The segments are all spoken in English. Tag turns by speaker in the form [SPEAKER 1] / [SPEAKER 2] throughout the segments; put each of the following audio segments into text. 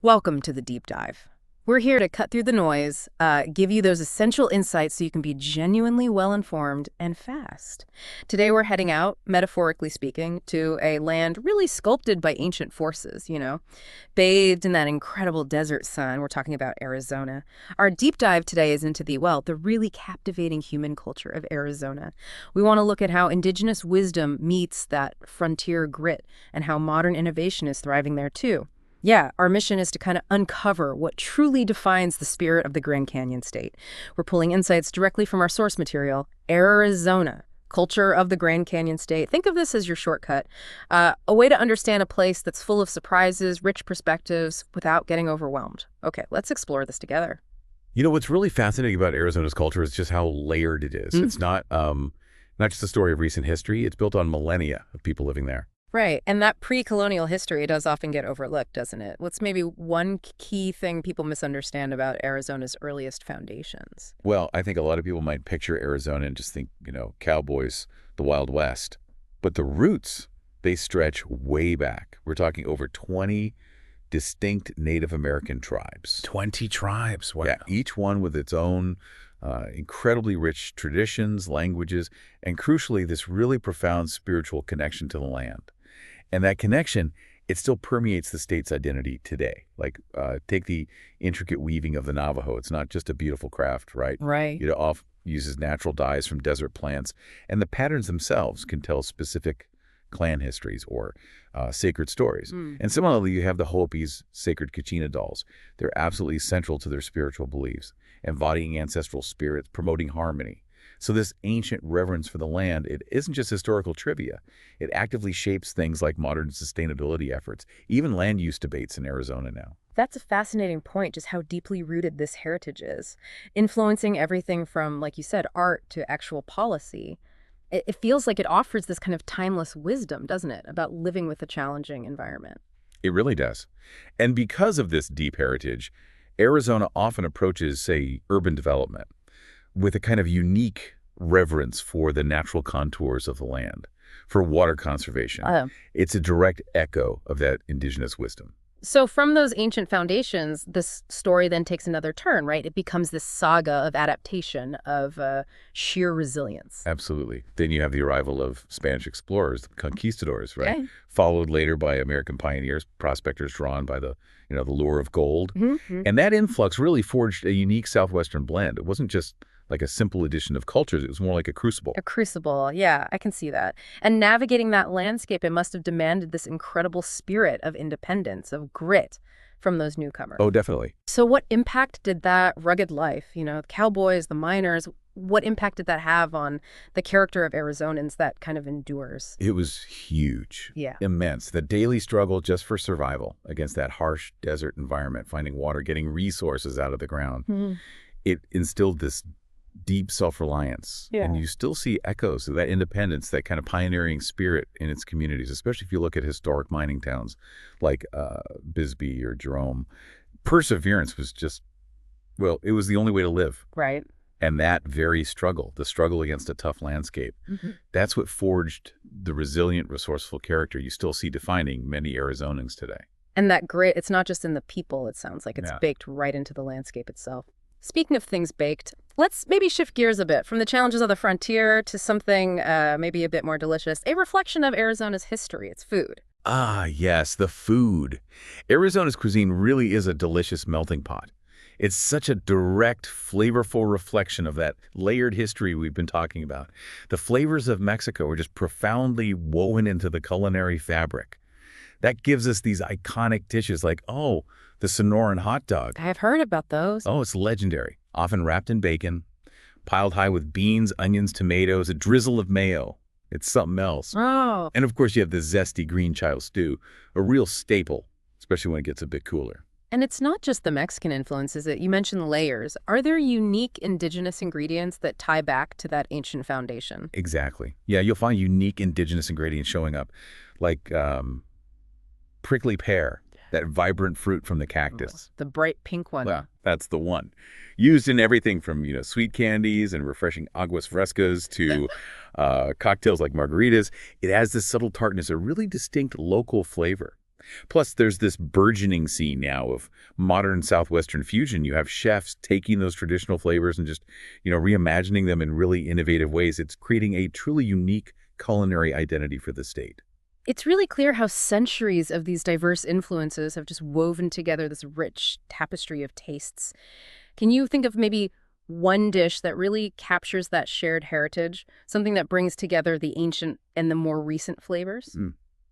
[SPEAKER 1] Welcome to the deep dive. We're here to cut through the noise, give you those essential insights so you can be genuinely well-informed and fast. Today we're heading out, metaphorically speaking, to a land really sculpted by ancient forces, bathed in that incredible desert sun. We're talking about Arizona. Our deep dive today is into the really captivating human culture of Arizona. We want to look at how indigenous wisdom meets that frontier grit and how modern innovation is thriving there too. Yeah, our mission is to kind of uncover what truly defines the spirit of the Grand Canyon State. We're pulling insights directly from our source material, Arizona, culture of the Grand Canyon State. Think of this as your shortcut, a way to understand a place that's full of surprises, rich perspectives, without getting overwhelmed. Okay, let's explore this together.
[SPEAKER 2] What's really fascinating about Arizona's culture is just how layered it is. It's not just a story of recent history. It's built on millennia of people living there.
[SPEAKER 1] Right, and that pre-colonial history does often get overlooked, doesn't it? What's maybe one key thing people misunderstand about Arizona's earliest foundations?
[SPEAKER 2] Well, I think a lot of people might picture Arizona and just think, cowboys, the Wild West. But the roots, they stretch way back. We're talking over 20 distinct Native American tribes.
[SPEAKER 3] 20 tribes. Wow.
[SPEAKER 2] Yeah, each one with its own incredibly rich traditions, languages, and crucially, this really profound spiritual connection to the land. And that connection, it still permeates the state's identity today. Take the intricate weaving of the Navajo. It's not just a beautiful craft, right?
[SPEAKER 1] Right.
[SPEAKER 2] It often uses natural dyes from desert plants, and the patterns themselves can tell specific clan histories or sacred stories. And similarly, you have the Hopi's sacred Kachina dolls. They're absolutely central to their spiritual beliefs, embodying ancestral spirits, promoting harmony. So this ancient reverence for the land, it isn't just historical trivia. It actively shapes things like modern sustainability efforts, even land use debates in Arizona now.
[SPEAKER 1] That's a fascinating point, just how deeply rooted this heritage is, influencing everything from, like you said, art to actual policy. It feels like it offers this kind of timeless wisdom, doesn't it, about living with a challenging environment?
[SPEAKER 2] It really does. And because of this deep heritage, Arizona often approaches, say, urban development with a kind of unique reverence for the natural contours of the land, for water conservation. It's a direct echo of that indigenous wisdom.
[SPEAKER 1] So from those ancient foundations, this story then takes another turn, right? It becomes this saga of adaptation, of sheer resilience.
[SPEAKER 2] Absolutely. Then you have the arrival of Spanish explorers, the conquistadors, right?
[SPEAKER 1] Okay.
[SPEAKER 2] Followed later by American pioneers, prospectors drawn by the lure of gold.
[SPEAKER 1] Mm-hmm.
[SPEAKER 2] And that influx really forged a unique Southwestern blend. It wasn't just like a simple addition of cultures. It was more like a crucible.
[SPEAKER 1] A crucible, yeah, I can see that. And navigating that landscape, it must have demanded this incredible spirit of independence, of grit from those newcomers.
[SPEAKER 2] Oh, definitely.
[SPEAKER 1] So what impact did that rugged life, the cowboys, the miners, what impact did that have on the character of Arizonans that kind of endures?
[SPEAKER 2] It was huge.
[SPEAKER 1] Yeah.
[SPEAKER 2] Immense. The daily struggle just for survival against that harsh desert environment, finding water, getting resources out of the ground.
[SPEAKER 1] Mm-hmm.
[SPEAKER 2] It instilled this deep self-reliance.
[SPEAKER 1] Yeah.
[SPEAKER 2] And you still see echoes of that independence, that kind of pioneering spirit in its communities, especially if you look at historic mining towns like Bisbee or Jerome. Perseverance was just, it was the only way to live.
[SPEAKER 1] Right.
[SPEAKER 2] And that very struggle, the struggle against a tough landscape, that's what forged the resilient, resourceful character you still see defining many Arizonans today.
[SPEAKER 1] And that grit, it's not just in the people, it sounds like it's
[SPEAKER 2] Yeah.
[SPEAKER 1] baked right into the landscape itself. Speaking of things baked, let's maybe shift gears a bit from the challenges of the frontier to something maybe a bit more delicious, a reflection of Arizona's history, its food.
[SPEAKER 2] Ah, yes, the food. Arizona's cuisine really is a delicious melting pot. It's such a direct, flavorful reflection of that layered history we've been talking about. The flavors of Mexico are just profoundly woven into the culinary fabric. That gives us these iconic dishes like, the Sonoran hot dog.
[SPEAKER 1] I have heard about those.
[SPEAKER 2] Oh, it's legendary. Often wrapped in bacon, piled high with beans, onions, tomatoes, a drizzle of mayo. It's something else.
[SPEAKER 1] Oh.
[SPEAKER 2] And of course, you have the zesty green child stew, a real staple, especially when it gets a bit cooler.
[SPEAKER 1] And it's not just the Mexican influence, is it? You mentioned layers. Are there unique indigenous ingredients that tie back to that ancient foundation?
[SPEAKER 2] Exactly. Yeah, you'll find unique indigenous ingredients showing up, like prickly pear, that vibrant fruit from the cactus.
[SPEAKER 1] The bright pink one.
[SPEAKER 2] Well, that's the one. Used in everything from, sweet candies and refreshing aguas frescas to cocktails like margaritas. It has this subtle tartness, a really distinct local flavor. Plus, there's this burgeoning scene now of modern Southwestern fusion. You have chefs taking those traditional flavors and just, reimagining them in really innovative ways. It's creating a truly unique culinary identity for the state.
[SPEAKER 1] It's really clear how centuries of these diverse influences have just woven together this rich tapestry of tastes. Can you think of maybe one dish that really captures that shared heritage, something that brings together the ancient and the more recent flavors?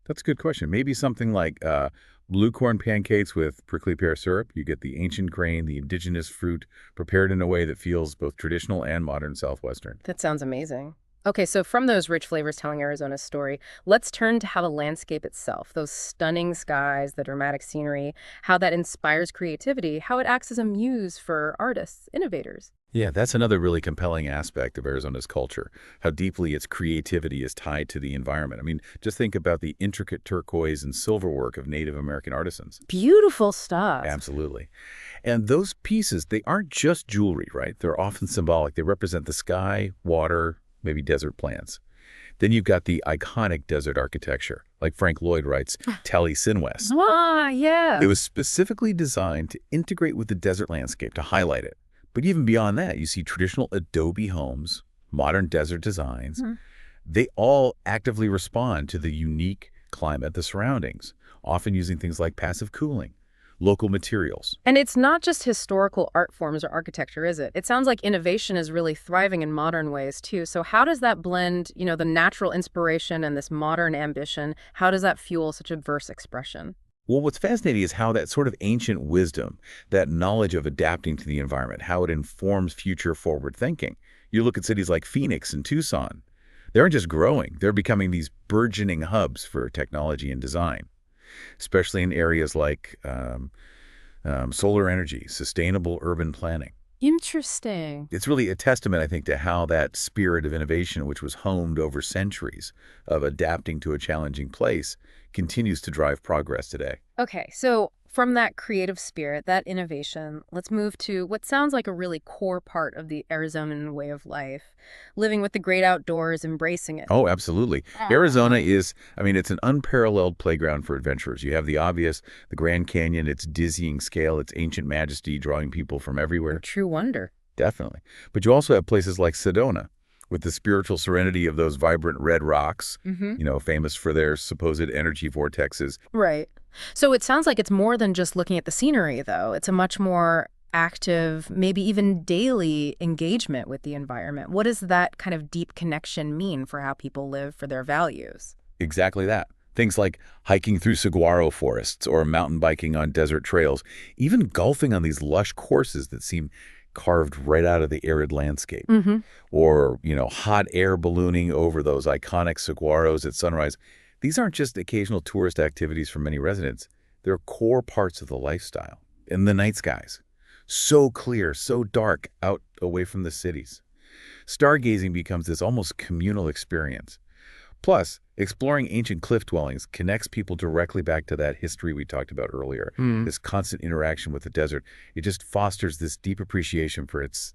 [SPEAKER 2] That's a good question. Maybe something like blue corn pancakes with prickly pear syrup. You get the ancient grain, the indigenous fruit, prepared in a way that feels both traditional and modern Southwestern.
[SPEAKER 1] That sounds amazing. Okay, so from those rich flavors telling Arizona's story, let's turn to how the landscape itself, those stunning skies, the dramatic scenery, how that inspires creativity, how it acts as a muse for artists, innovators.
[SPEAKER 2] Yeah, that's another really compelling aspect of Arizona's culture, how deeply its creativity is tied to the environment. I mean, just think about the intricate turquoise and silver work of Native American artisans.
[SPEAKER 1] Beautiful stuff.
[SPEAKER 2] Absolutely. And those pieces, they aren't just jewelry, right? They're often symbolic. They represent the sky, water, maybe desert plants. Then you've got the iconic desert architecture, like Frank Lloyd Wright's Taliesin-West.
[SPEAKER 1] Ah, yeah.
[SPEAKER 2] It was specifically designed to integrate with the desert landscape, to highlight it. But even beyond that, you see traditional adobe homes, modern desert designs. They all actively respond to the unique climate, the surroundings, often using things like passive cooling, local materials.
[SPEAKER 1] And it's not just historical art forms or architecture, is it? It sounds like innovation is really thriving in modern ways, too. So how does that blend, the natural inspiration and this modern ambition? How does that fuel such a diverse expression?
[SPEAKER 2] Well, what's fascinating is how that sort of ancient wisdom, that knowledge of adapting to the environment, how it informs future forward thinking. You look at cities like Phoenix and Tucson. They aren't just growing, they're becoming these burgeoning hubs for technology and design, especially in areas like solar energy, sustainable urban planning.
[SPEAKER 1] Interesting.
[SPEAKER 2] It's really a testament, I think, to how that spirit of innovation, which was honed over centuries of adapting to a challenging place, continues to drive progress today.
[SPEAKER 1] Okay, so from that creative spirit, that innovation, let's move to what sounds like a really core part of the Arizonan way of life, living with the great outdoors, embracing it.
[SPEAKER 2] Oh, absolutely. Arizona is, it's an unparalleled playground for adventurers. You have the obvious, the Grand Canyon, its dizzying scale, its ancient majesty, drawing people from everywhere.
[SPEAKER 1] A true wonder.
[SPEAKER 2] Definitely. But you also have places like Sedona, with the spiritual serenity of those vibrant red rocks, famous for their supposed energy vortexes.
[SPEAKER 1] Right. So it sounds like it's more than just looking at the scenery, though. It's a much more active, maybe even daily engagement with the environment. What does that kind of deep connection mean for how people live for their values?
[SPEAKER 2] Exactly that. Things like hiking through saguaro forests or mountain biking on desert trails, even golfing on these lush courses that seem carved right out of the arid landscape. Or, hot air ballooning over those iconic saguaros at sunrise. These aren't just occasional tourist activities for many residents. They're core parts of the lifestyle. And the night skies, so clear, so dark, out away from the cities. Stargazing becomes this almost communal experience. Plus, exploring ancient cliff dwellings connects people directly back to that history we talked about earlier, this constant interaction with the desert. It just fosters this deep appreciation for its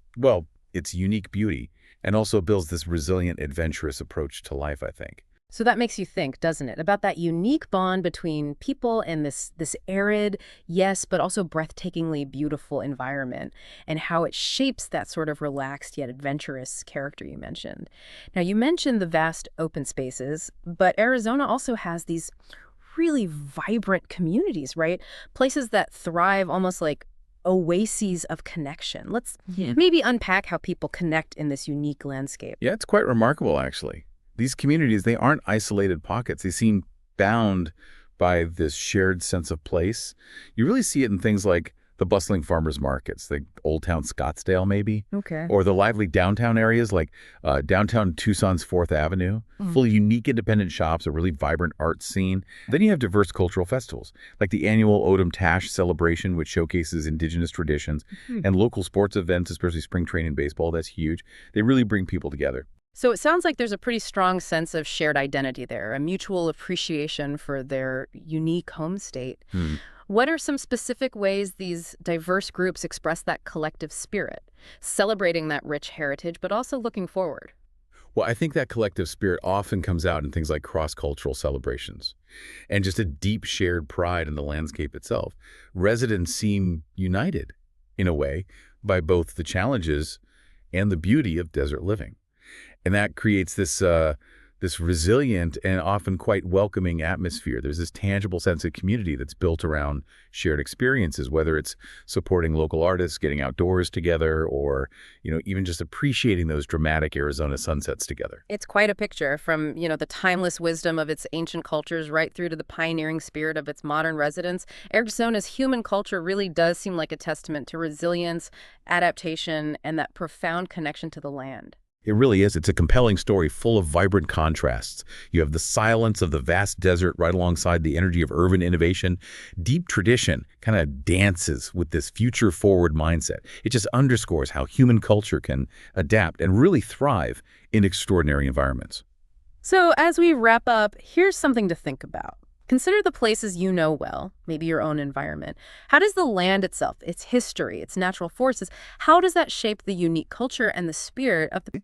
[SPEAKER 2] unique beauty, and also builds this resilient, adventurous approach to life, I think.
[SPEAKER 1] So that makes you think, doesn't it, about that unique bond between people and this arid, yes, but also breathtakingly beautiful environment, and how it shapes that sort of relaxed yet adventurous character you mentioned. Now, you mentioned the vast open spaces, but Arizona also has these really vibrant communities, right? Places that thrive almost like oases of connection. Let's maybe unpack how people connect in this unique landscape.
[SPEAKER 2] Yeah, it's quite remarkable, actually. These communities, they aren't isolated pockets. They seem bound by this shared sense of place. You really see it in things like the bustling farmers markets, like Old Town Scottsdale, maybe.
[SPEAKER 1] Okay.
[SPEAKER 2] Or the lively downtown areas like downtown Tucson's 4th Avenue, full of unique independent shops, a really vibrant art scene. Then you have diverse cultural festivals, like the annual Odom Tash celebration, which showcases indigenous traditions, and local sports events, especially spring training baseball. That's huge. They really bring people together.
[SPEAKER 1] So it sounds like there's a pretty strong sense of shared identity there, a mutual appreciation for their unique home state. What are some specific ways these diverse groups express that collective spirit, celebrating that rich heritage, but also looking forward?
[SPEAKER 2] Well, I think that collective spirit often comes out in things like cross-cultural celebrations and just a deep shared pride in the landscape itself. Residents seem united, in a way, by both the challenges and the beauty of desert living. And that creates this resilient and often quite welcoming atmosphere. There's this tangible sense of community that's built around shared experiences, whether it's supporting local artists, getting outdoors together, or, even just appreciating those dramatic Arizona sunsets together.
[SPEAKER 1] It's quite a picture from, the timeless wisdom of its ancient cultures right through to the pioneering spirit of its modern residents. Arizona's human culture really does seem like a testament to resilience, adaptation, and that profound connection to the land.
[SPEAKER 2] It really is. It's a compelling story full of vibrant contrasts. You have the silence of the vast desert right alongside the energy of urban innovation. Deep tradition kind of dances with this future-forward mindset. It just underscores how human culture can adapt and really thrive in extraordinary environments.
[SPEAKER 1] So as we wrap up, here's something to think about. Consider the places you know well, maybe your own environment. How does the land itself, its history, its natural forces, how does that shape the unique culture and the spirit of the